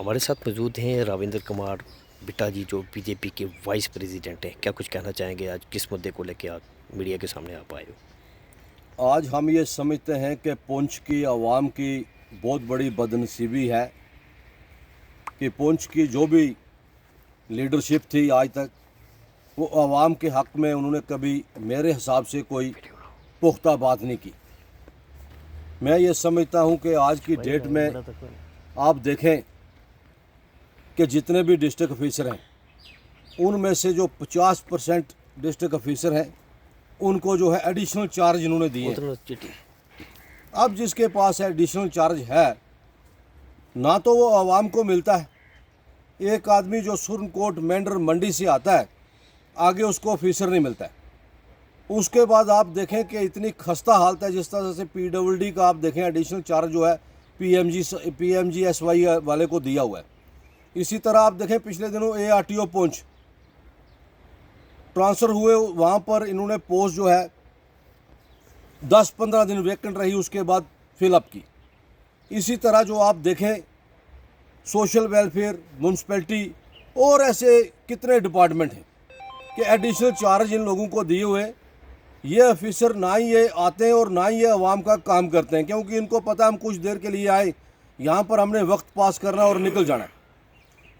हमारे साथ मौजूद हैं राविंद्र कुमार बिट्टा जी, जो बीजेपी के वाइस प्रेसिडेंट हैं। क्या कुछ कहना चाहेंगे, आज किस मुद्दे को लेकर आप मीडिया के सामने आप आए हो? आज हम ये समझते हैं कि पुंछ की आवाम की बहुत बड़ी बदनसीबी है कि पुंछ की जो भी लीडरशिप थी आज तक, वो आवाम के हक़ में उन्होंने कभी मेरे हिसाब से कोई पुख्ता बात नहीं की। मैं ये समझता हूँ कि आज की डेट में आप देखें कि जितने भी डिस्ट्रिक्ट ऑफिसर हैं, उनमें से जो 50% डिस्ट्रिक्ट ऑफिसर हैं, उनको जो है एडिशनल चार्ज इन्होंने दिए। अब जिसके पास एडिशनल चार्ज है, ना तो वो आवाम को मिलता है। एक आदमी जो सुरनकोट मेंढर मंडी से आता है, आगे उसको ऑफिसर नहीं मिलता है। उसके बाद आप देखें कि इतनी खस्ता हालत है, जिस तरह से PWD का आप देखें एडिशनल चार्ज जो है PMGSY वाले को दिया हुआ है। इसी तरह आप देखें पिछले दिनों ARTO पुंछ ट्रांसफ़र हुए, वहाँ पर इन्होंने पोस्ट जो है 10-15 दिन वैकेंट रही, उसके बाद फिलअप की। इसी तरह जो आप देखें सोशल वेलफेयर, म्यूनसिपैलिटी और ऐसे कितने डिपार्टमेंट हैं कि एडिशनल चार्ज इन लोगों को दिए हुए। ये ऑफिसर ना ही ये आते हैं और ना ही ये आवाम का काम करते हैं, क्योंकि इनको पता हम कुछ देर के लिए आए, यहाँ पर हमने वक्त पास करना और निकल जाना है।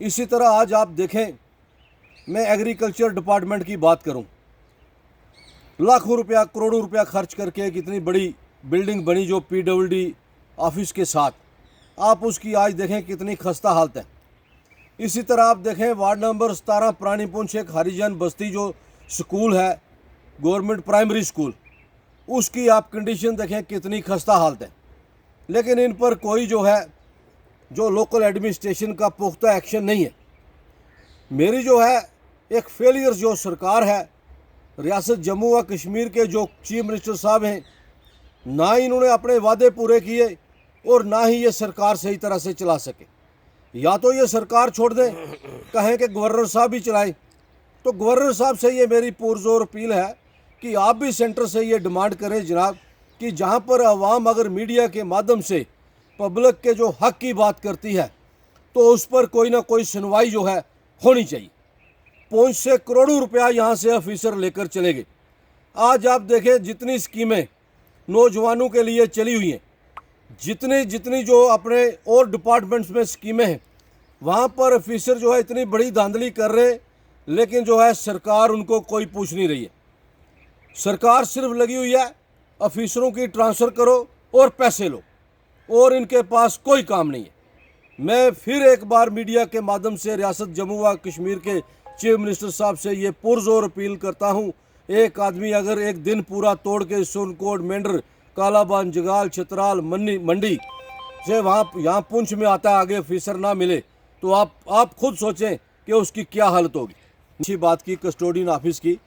इसी तरह आज आप देखें, मैं एग्रीकल्चर डिपार्टमेंट की बात करूं, लाखों रुपया करोड़ों रुपया खर्च करके कितनी बड़ी बिल्डिंग बनी जो PWD ऑफिस के साथ, आप उसकी आज देखें कितनी खस्ता हालत है। इसी तरह आप देखें वार्ड नंबर 17 पुरानी पुंछ एक हरिजन बस्ती जो स्कूल है, गवर्नमेंट प्राइमरी स्कूल, उसकी आप कंडीशन देखें कितनी खस्ता हालत है। लेकिन इन पर कोई जो है जो लोकल एडमिनिस्ट्रेशन का पुख्ता एक्शन नहीं है। मेरी जो है एक फेलियर जो सरकार है, रियासत जम्मू व कश्मीर के जो चीफ मिनिस्टर साहब हैं, ना ही इन्होंने अपने वादे पूरे किए और ना ही ये सरकार सही तरह से चला सके। या तो ये सरकार छोड़ दें, कहें कि गवर्नर साहब ही चलाएं, तो गवर्नर साहब से ये मेरी पुरजोर अपील है कि आप भी सेंटर से ये डिमांड करें जनाब कि जहाँ पर आवाम अगर मीडिया के माध्यम से पब्लिक के जो हक की बात करती है, तो उस पर कोई ना कोई सुनवाई जो है होनी चाहिए। पुंछ से करोड़ों रुपया यहाँ से ऑफिसर लेकर चले गए। आज आप देखें जितनी स्कीमें नौजवानों के लिए चली हुई हैं, जितनी जितनी जो अपने और डिपार्टमेंट्स में स्कीमें हैं, वहाँ पर ऑफिसर जो है इतनी बड़ी धांधली कर रहे, लेकिन जो है सरकार उनको कोई पूछ नहीं रही है। सरकार सिर्फ लगी हुई है ऑफिसरों की ट्रांसफ़र करो और पैसे लो, और इनके पास कोई काम नहीं है। मैं फिर एक बार मीडिया के माध्यम से रियासत जम्मू व कश्मीर के चीफ मिनिस्टर साहब से ये पुरजोर अपील करता हूँ, एक आदमी अगर एक दिन पूरा तोड़ के सुरनकोट मेंढर कालाबान जगाल छतराल मंडी से वहाँ यहाँ पुंछ में आता है, आगे ऑफिसर ना मिले, तो आप खुद सोचें कि उसकी क्या हालत होगी। अच्छी बात की कस्टोडियन ऑफिस की,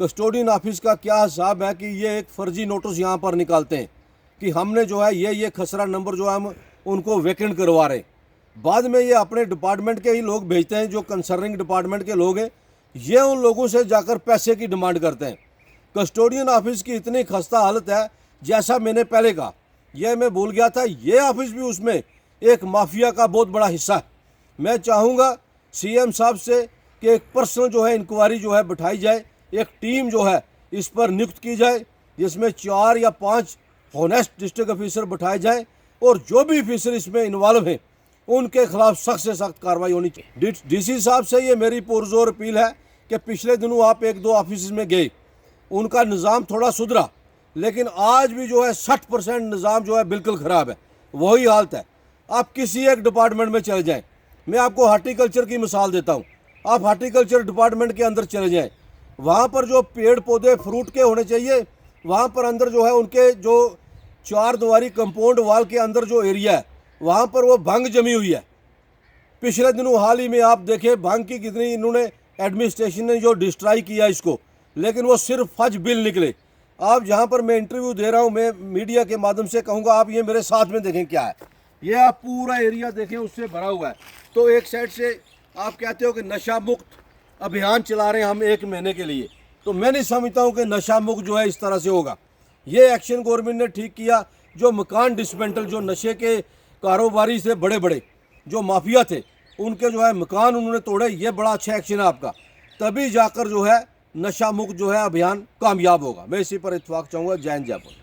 कस्टोडियन ऑफिस का क्या हिसाब है कि ये एक फर्जी नोटिस यहाँ पर निकालते हैं कि हमने जो है ये खसरा नंबर जो है हम उनको वैकेंट करवा रहे हैं। बाद में ये अपने डिपार्टमेंट के ही लोग भेजते हैं, जो कंसर्निंग डिपार्टमेंट के लोग हैं, ये उन लोगों से जाकर पैसे की डिमांड करते हैं। कस्टोडियन ऑफिस की इतनी खस्ता हालत है, जैसा मैंने पहले कहा, यह मैं भूल गया था, ये ऑफिस भी उसमें एक माफिया का बहुत बड़ा हिस्सा है। मैं चाहूँगा CM साहब से कि एक पर्सनल जो है इंक्वायरी जो है बिठाई जाए, एक टीम जो है इस पर नियुक्त की जाए, जिसमें 4 या 5 हॉनेस्ट डिस्ट्रिक्ट ऑफिसर बिठाए जाए, और जो भी ऑफिसर इसमें इन्वॉल्व हैं उनके खिलाफ सख्त से सख्त कार्रवाई होनी चाहिए। DC साहब से ये मेरी पुरजोर अपील है कि पिछले दिनों आप 1-2 ऑफिस में गए, उनका निज़ाम थोड़ा सुधरा, लेकिन आज भी जो है 60% निज़ाम जो है बिल्कुल ख़राब है, वही हालत है। आप किसी एक डिपार्टमेंट में चले जाएँ, मैं आपको हार्टिकल्चर की मिसाल देता हूँ, आप हार्टिकल्चर डिपार्टमेंट के अंदर चले जाएँ, वहाँ पर जो पेड़ पौधे फ्रूट के होने चाहिए, वहाँ पर अंदर जो है उनके जो 4 दीवारी कंपाउंड वाल के अंदर जो एरिया है, वहाँ पर वो भांग जमी हुई है। पिछले दिनों हाल ही में आप देखें भांग की कितनी इन्होंने एडमिनिस्ट्रेशन ने जो डिस्ट्रॉय किया इसको, लेकिन वो सिर्फ फज बिल निकले। आप जहाँ पर मैं इंटरव्यू दे रहा हूँ, मैं मीडिया के माध्यम से कहूँगा, आप ये मेरे साथ में देखें क्या है, ये आप पूरा एरिया देखें उससे भरा हुआ है। तो एक साइड से आप कहते हो कि नशा मुक्त अभियान चला रहे हैं हम 1 महीने के लिए, तो मैं नहीं समझता हूँ कि नशा मुक्त जो है इस तरह से होगा। ये एक्शन गवर्नमेंट ने ठीक किया, जो मकान डिस्मेंटल, जो नशे के कारोबारी से बड़े बड़े जो माफिया थे, उनके जो है मकान उन्होंने तोड़े, ये बड़ा अच्छा एक्शन है आपका। तभी जाकर जो है नशा मुक्त जो है अभियान कामयाब होगा। मैं इसी पर इत्तेफाक चाहूँगा। जय हिंद जय भारत।